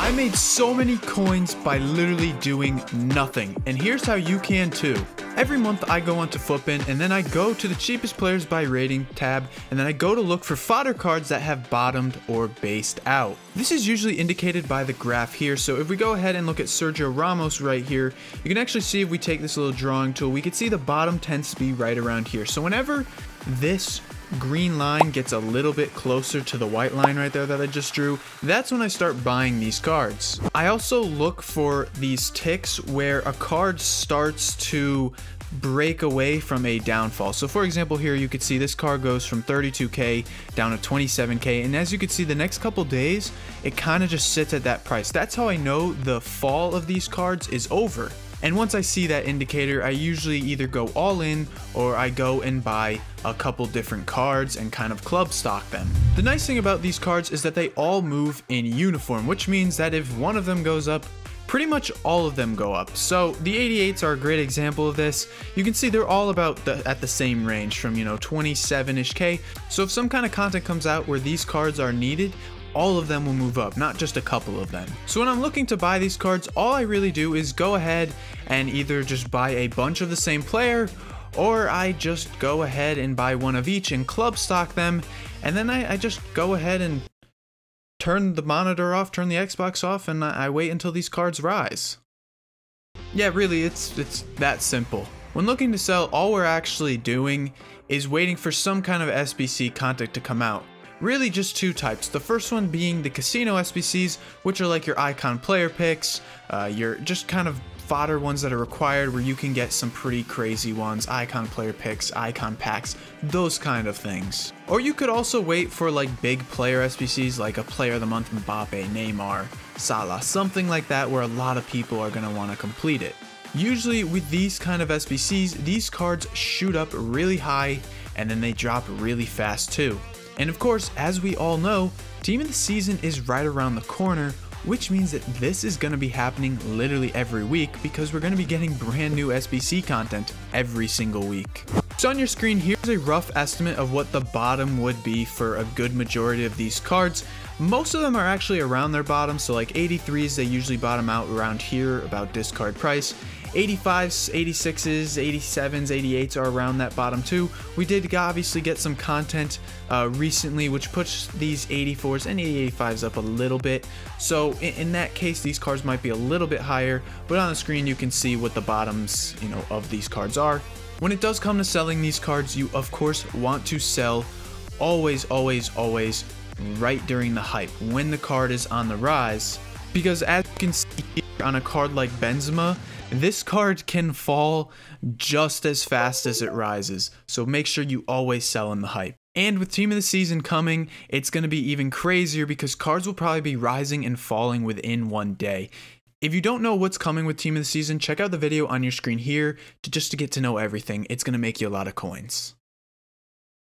I made so many coins by literally doing nothing, and here's how you can too. Every month I go onto FUTBin and then I go to the cheapest players by rating tab, and then I go to look for fodder cards that have bottomed or based out. This is usually indicated by the graph here, so if we go ahead and look at Sergio Ramos right here, you can actually see if we take this little drawing tool, we can see the bottom tends to be right around here. So whenever this green line gets a little bit closer to the white line right there that I just drew, that's when I start buying these cards. I also look for these ticks where a card starts to break away from a downfall. So for example, here you could see this card goes from 32k down to 27k, and as you can see, the next couple days it kind of just sits at that price. That's how I know the fall of these cards is over. And once I see that indicator, I usually either go all in or I go and buy a couple different cards and kind of club stock them. The nice thing about these cards is that they all move in uniform, which means that if one of them goes up, pretty much all of them go up. So the 88s are a great example of this. You can see they're all about at the same range from, 27-ish K. So if some kind of content comes out where these cards are needed, all of them will move up, not just a couple of them. So when I'm looking to buy these cards, all I really do is go ahead and either just buy a bunch of the same player, or I just go ahead and buy one of each and club stock them, and then I just go ahead and turn the monitor off, turn the Xbox off, and I wait until these cards rise. Yeah, really, it's that simple. When looking to sell, all we're actually doing is waiting for some kind of SBC content to come out. Really just two types. The first one being the casino SBCs, which are like your icon player picks, your just kind of fodder ones that are required where you can get some pretty crazy ones, icon player picks, icon packs, those kind of things. Or you could also wait for like big player SBCs like a player of the month Mbappe, Neymar, Salah, something like that where a lot of people are going to want to complete it. Usually with these kind of SBCs, these cards shoot up really high and then they drop really fast too. And of course, as we all know, Team of the Season is right around the corner, which means that this is going to be happening literally every week because we're going to be getting brand new SBC content every single week. So on your screen, here's a rough estimate of what the bottom would be for a good majority of these cards. Most of them are actually around their bottom, so like 83s, they usually bottom out around here, about discard price. 85s, 86s, 87s, 88s are around that bottom too. We did obviously get some content recently which pushed these 84s and 85s up a little bit. So in that case, these cards might be a little bit higher, but on the screen you can see what the bottoms, of these cards are. When it does come to selling these cards, you of course want to sell always right during the hype, when the card is on the rise, because as you can see here on a card like Benzema, this card can fall just as fast as it rises, so make sure you always sell in the hype. And with Team of the Season coming, it's going to be even crazier because cards will probably be rising and falling within one day. If you don't know what's coming with Team of the Season, check out the video on your screen here just to get to know everything. It's going to make you a lot of coins.